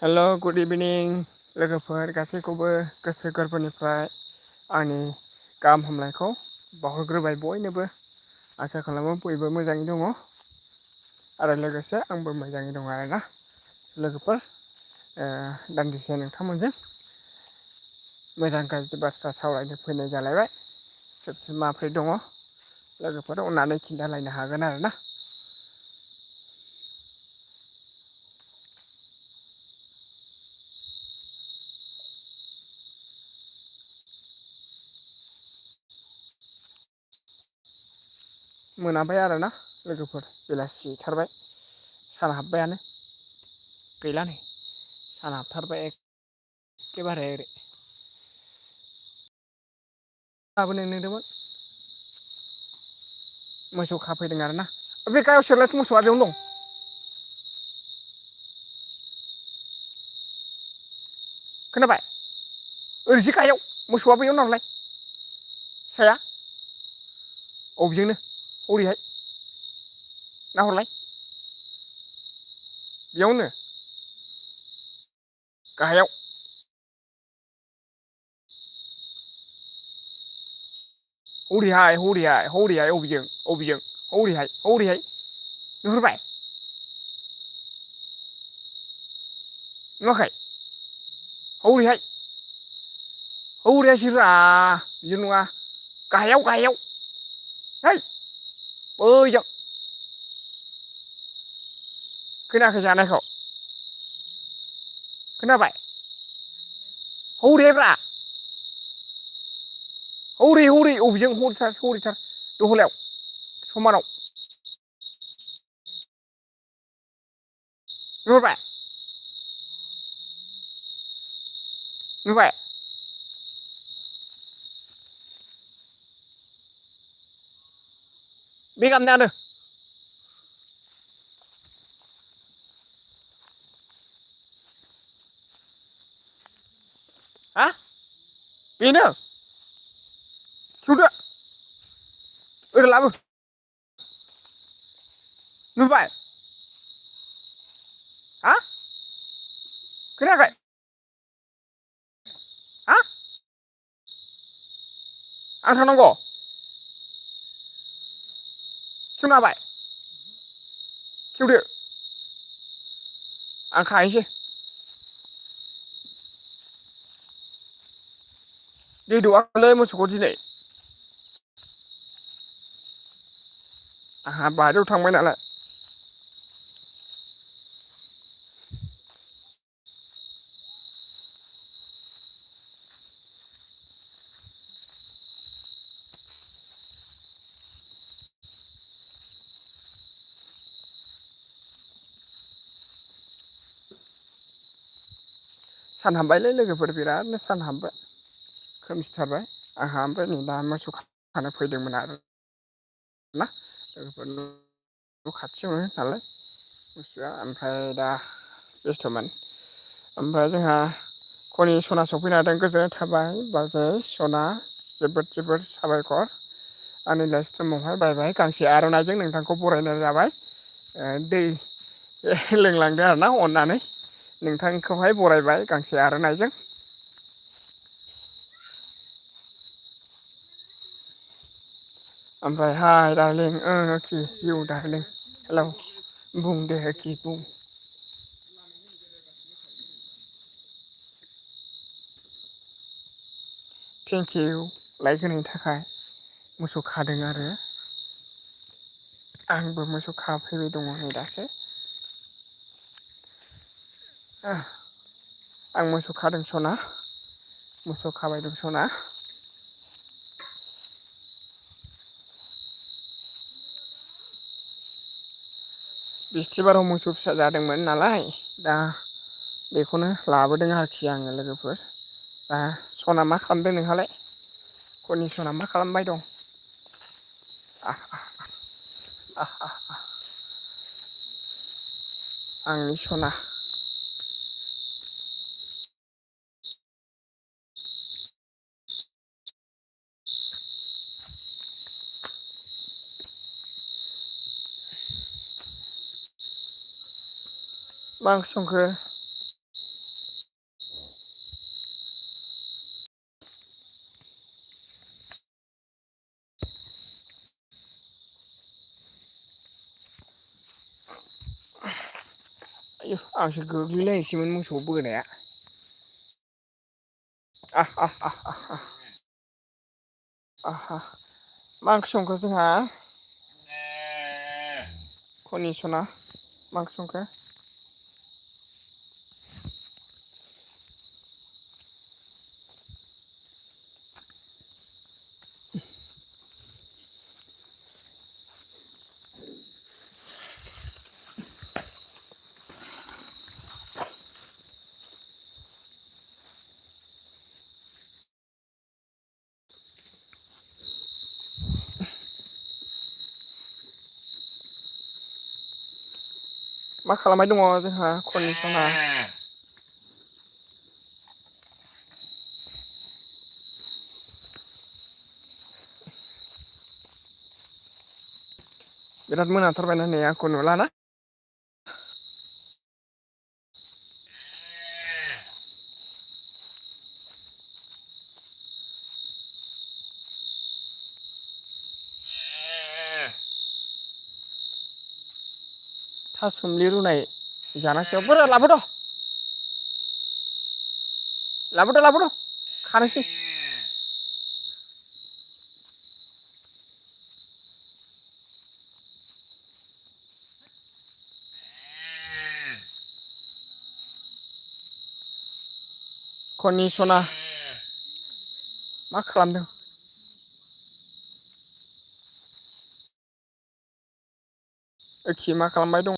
हेल' good इभिनिं लोगोफोर गासैखौबो गोसो गोरबोनिफ्राय आंनि गाहाम हामलायखौ बावहरग्रोबाय बयनोबो आसा खालामो बयबो मोजाङै दङ आरो लोगोसे आंबो मोजाङै दङ आरोना लोगोफोर दान्दिसे नोंथांमोनजों मोजां गाज्रि बाथ्रा सावरायनो फैनाय जालायबाय सोर सोर माब्रै दङ लोगोफोर अननानै खिन्थालायनो हागोन आरो ना मोनाबाय आरोना लोगोफोर बेलासिथारबाय सान हाबबायानो गैला नै सान हाबथारबाय एखेबारे ओरै लाबोनो लिंदोंमोन मोसौ खाफैदों आरोना बे गाहायाव सेरलायथ मोसौआ बेयावनो दं खोनाबाय ओरैसो गाहायाव मोसौआ बैयाव नालाय साया औ बेजोंनो हरैहाय नाहरलाय बेयावनो गाहायाव हौरैहाय हौरैहाय हौरैहाय अबेजों अबेजों हौरैहाय हौरैहाय नुहुरबाय नुवाखै हौरैहाय हौरैहायसोरा बिजों नङा गाहायाव गाहायाव है बैजों खोनायाखै जानायखौ खोनाबाय हौरैहायब्रा हौरै हौरै अबेजों हरैथार हरैथार दहलायाव समानाव नुहरबाय नुबाय बे गाबनायानो हा बेनो खेवदो ओरै लाबो नुबाय हा खोनायाखै हा आं थांनांगौ खेवनो हाबाय खेवदो आं खाहैसै दै दौवाखैलै मोसौखौ दिनै आंहा बारियाव थांबाय नालाय सान हाबबायलै लोगोफोर बिरादनो सान हाबबाय खोमसिथारबाय आंहा ओमफ्राय नै दा मोसौ खानो फैदोंमोन आरो ना लोगोफोर न' खाथियावनो नालाय बुस्थुआ ओमफ्राय दा बेस्थ'मोन ओमफ्राय जोंहा खनि सना सफैनो हादों गोजोननाय थाबाय बाजै सना जोबोद जोबोद साबायखर आंनि लाइफ टाइमावहाय बाय गांसे आर'नाइजों नोंथांखौ बरायनाय जाबाय दै लोंलांदो आरोना अननानै नोंथांखौहाय बरायबाय गांसे आर'नाइजों ओमफ्राय हाय दारलिं जिउ दारलिं हेलौ बुं दे बुं थेंकिउ लाइक होनायनि थाखाय मोसौ खादों आरो आंबो मोसौ खाफैबाय दङ नै दासो आं मोसौ खादों सना मोसौ खाबाय दं सना बिस्थिबाराव मोसौ फिसा जादोंमोन नालाय दा बेखौनो लाबोदों आरोखि आङो लोगोफोर दा सना मा खालामदों नोंहालाय खनि सना मा खालामबाय दं आंनि सना मा ओंख्रि संखो आंसो गोग्लैलायसैमोन मोसौ बोनाया मा ओंख्रि संखो जोंहा खनि सना मा ओंख्रि संखो मा खालामबाय दङ जोंहा खनि सना बिराद मोनाथारबायना नै आंखौ नुलाना थासुमलि रुनाय जानांसिगौ बोरो लाबोद' लाबोद' खानोसै खनि सना मा खालामदों ओखि मा खालामबाय दं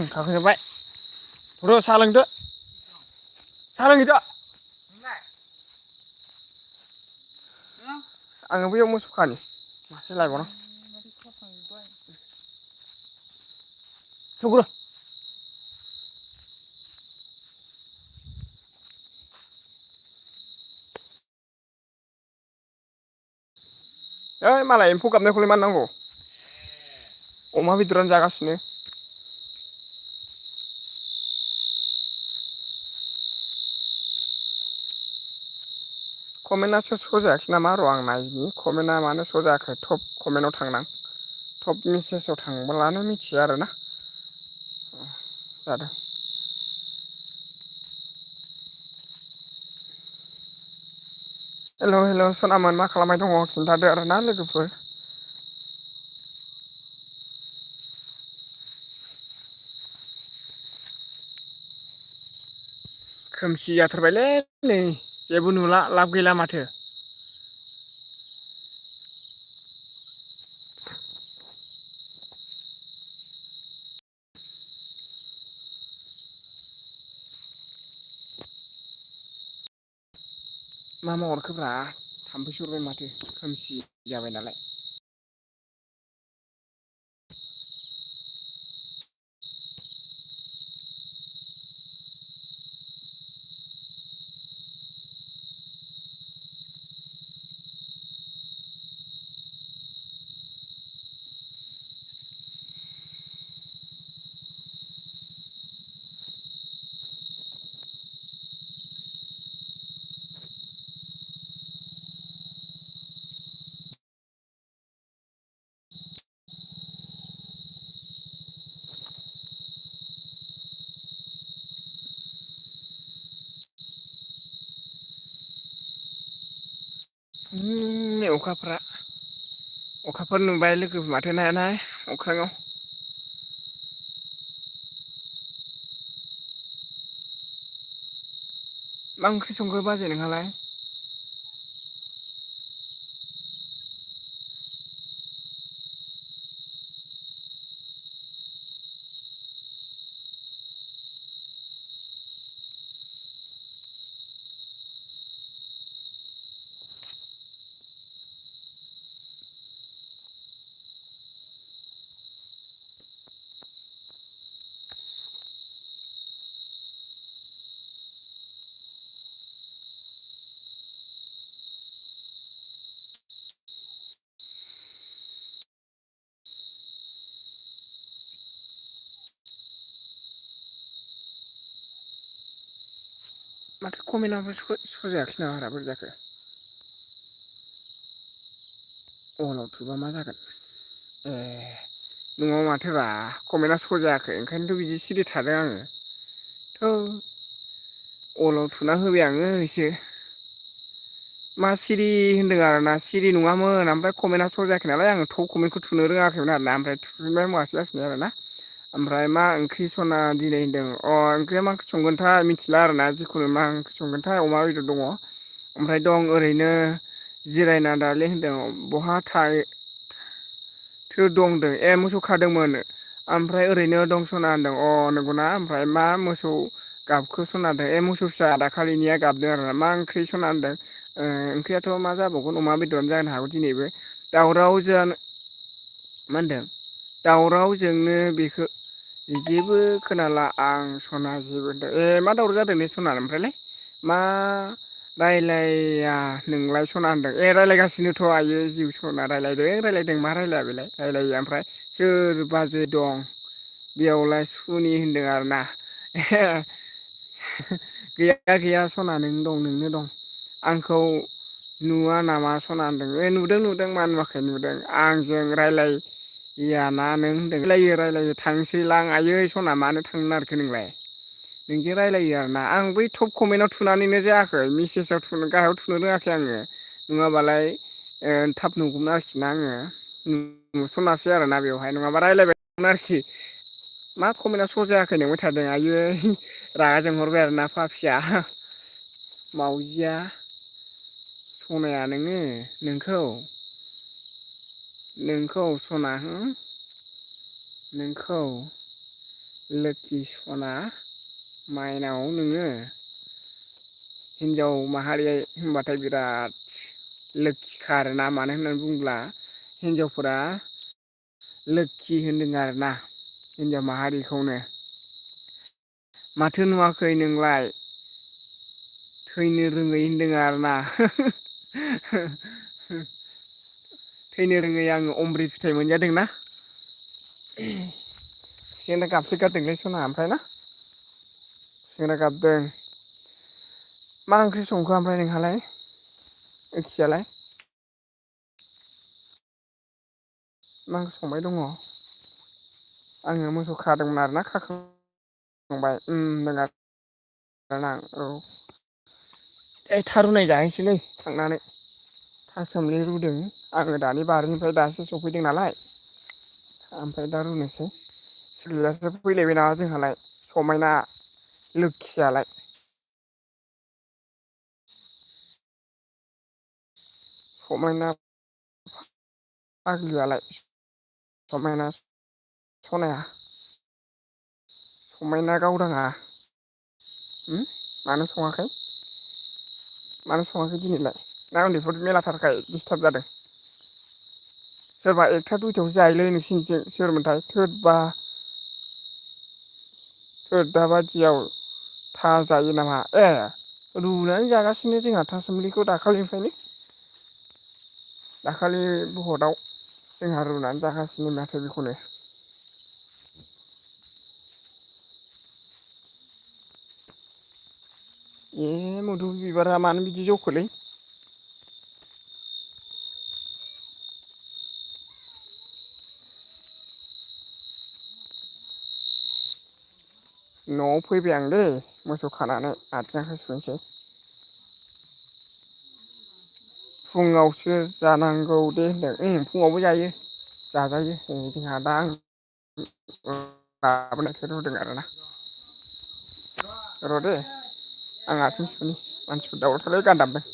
खाफैजोबबाय र' साहा लोंदो साहा लोंहैदो आङो बैयाव मोसौ खानि मासे लायबावनां सौग्रो ओइ मालाय एम्फौ गाबनायखौलाय मानो नांगौ अमा बेदरानो जागासिनो कमेन्टआसो श' जायाखै नामा र' आं नायनि कमेन्टआ मानो श' जायाखै टप कमेन्टआव थांनां टप मेसेजाव थांब्लानो मिथियो आरोना जादों हेल' सनामोन मा खालामबाय दङ खिन्थादो आरोना लोगोफोर खोमसि जाथारबायलै नै जेबो नुला लाब गैला माथो मा हरखोब्रा थाम्फै सुरबाय माथो खोमसि जाबाय नालाय अखाफोर नुबाय लोगो माथो नायनाय अख्राङाव मा ओंख्रि संखो बाजै नोंहालाय? माथो कमेन्टआबो सजायाखै नामा रा बोरै जाखो? अलाव थुबा मा जागोन? ए नङाबा माथोब्रा कमेन्टआ स जायाखै ओंखायनोथ' बिदि सिरि थादों आङो। थ' अलाव थुना होबाय आङो एसे मा सिरि होनदों आरोना सिरि नङामोन ओमफ्राय कमेन्टआ स जायाखै नालाय आङो थब कमेन्टखौ थुनो रोङाखैमोन आरोना ओमफ्राय थुफिनबाय मासो जाफिनबाय आरोना ओमफ्राय मा ओंख्रि सना दिनै होनदों अ ओंख्रिया मा ओंख्रि संगोनथाय मिथिला आरोना जिखुनु मा ओंख्रि संगोनथाय अमा बेदर दङ ओमफ्राय दं ओरैनो जिरायना दालै होनदों बहा थाय थो दंदों ए मोसौ खादोंमोन ओमफ्राय ओरैनो दं सना होनदों अ नंगौना ओमफ्राय मा मोसौ गाबखो सनादों ए मोसौ फिसा दाखालिनिया गाबदों आरोना मा ओंख्रि सना होनदों ओंख्रियाथ' मा जाबावगोन अमा बेदरानो जानो हागौ दिनैबो दावराव जानो मा होनदों दावराव जोंनो बेखौ जेबो खोनाला आं सना जेबो होनदों ए मा दावराव जादों ने सना ओमफ्रायलाय मा रायलाया नोंलाय सना होनदों ए रायज्लायगासिनोथ' आयो जिउ सना रायज्लायदों रायज्लायदों मा रायलाया बेलाय रायलायो ओमफ्राय सोर बाजै दं बेयावलाय सुनि होनदों आरोना गैया गैया सना नों दं नोंनो दं आंखौ नुवा नामा सना होनदों नुदों नुदों मानो नुवाखै नुदों आंजों रायलायाना नों होनदों रायलायो रायलायो थांसै लां आयै सना मानो थांनो नारखो नोंलाय नोंजों रायलायो आरोना आं बै टप कमेन्टआव थुनानैनो जायाखै मेसेजाव थुनो गाहायाव थुनो रोङाखै आङो नङाबालाय थाब नुगौमोन आरोखि ना आङो नुसनासै आरोना बेवहाय नङाबा रायज्लायबायमोन आरोखि मा कमेन्टआ स जायाखै नोंबाय थादों आयै रागा जोंहरबाय आरोना पापिया मावजिया सनाया नोङो नोंखौ सना हो नोंखौ लोखि सना माइनाव नोङो हिन्जाव माहारिया होनबाथाय बिराद लोखिखा आरोना मानो होननानै बुङोब्ला हिन्जावफोरा लोखि होनदों आरोना हिन्जाव माहारिखौनो माथो नुवाखै नोंलाय थैनो रोङै होनदों आरोना थैनो रोङै आङो अमृत फिथाइ मोनजादोंना सेन्दें गाबसो गारदोंलै सना ओमफ्राय ना सेंग्रा गाबदों मा ओंख्रि संखो ओमफ्राय नोंहालाय ओंखियालाय मा ओंख्रि संबाय दङ आङो मोसौ खादोंमोन आरोना खाखांबाय औ थारुनाय जाहैसैलै थांनानै थासोमलि रुदों आङो दानि बारिनिफ्राय दासो सफैदों नालाय ओमफ्राय दा रुनोसै सिलासो फैलायबाय नामा जोंहालाय समायना लोखियालाय समायना फाग्लियालाय समायना सनाया समायना गावदांआ मानो सङाखै मानो सङाखै दिनैलाय ना उन्दैफोर मेलाथारखाय दिस्टार्ब जादों सोरबा एकथा दुइथायावसो जायोलै नोंसिनिथिं सोरमोनथाय थोदबा दा बादियाव था जायो नामा ए रुनानै जागासिनो जोंहा थासुमलिखौ दाखालिनिफ्रायनो दाखालि भटआव जोंहा रुनानै जागासिनो माथो बेखौनो ए मुदुफुल बिबारा मानो बिदि जखोलै न'आव फैबाय आं दै मोसौ खानानै आथिं आखाइ सुनोसै फुङावसो जानांगौ दे होनदों फुङावबो जायो जाजायो जोंहा दा आं लाबोनायसो रुदों आरोना र' दे आं आथिं सुनि मानसिफोर दावरावथारलै गान दामदों।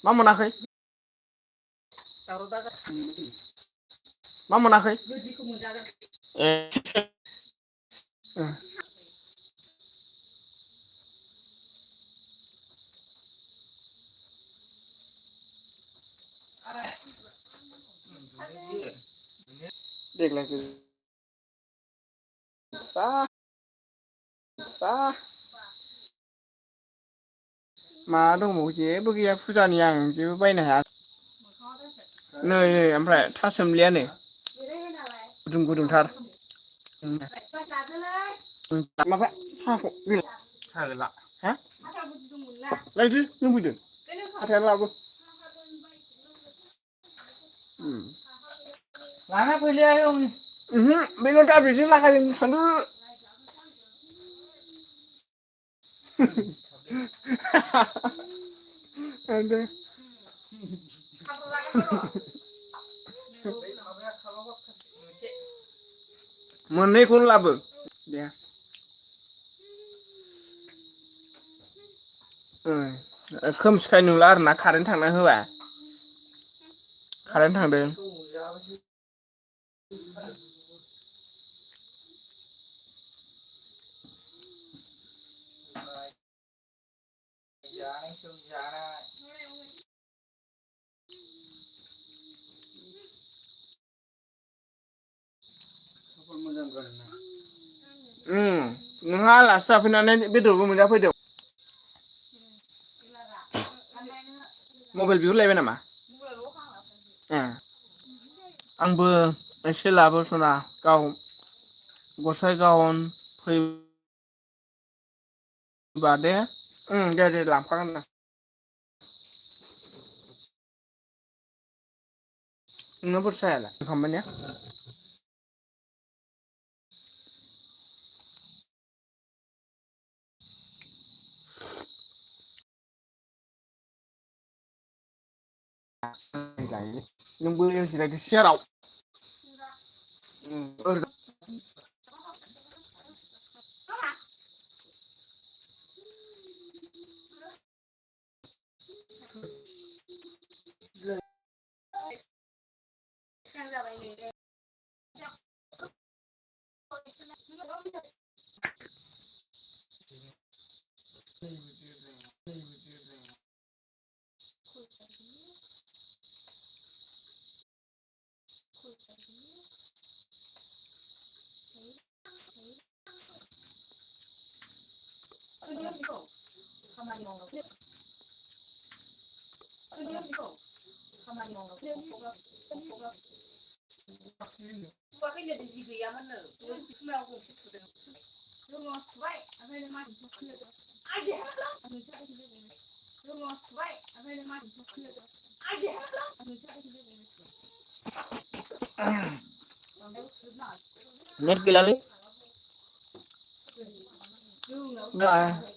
मा मोनाखै? मा मोनाखै? ए देग्लाय बा मा दंबावो जेबो गैया फुजानि आं जेबो बायनो हाया। नै ओमफ्राय थासोमलियानो गुदुं गुदुंथार। साहाखौ साहा गैला हा लायदो नों फैदो हाथायानो लाबो लाना फैलै आयं बैयाव दाबेजों लागायनो सानदो मोननैखौनो लाबो दे खोमसिखाय नुला आरोना कारेन्ट थांना होबा कारेन्ट थांदों नोंहा आलासि जाफैनानै बेदरबो मोनजाफैदो मबाइल बिहरलायबाय नामा ए आंबो एसे लाबोसना गाव गसाइगाव फै दे दे दे लांफागोन ना नोंनो बोरो साहायालाय लोंखांबाय ने नोंबो जिरायदो सियाराव नेट गैलालै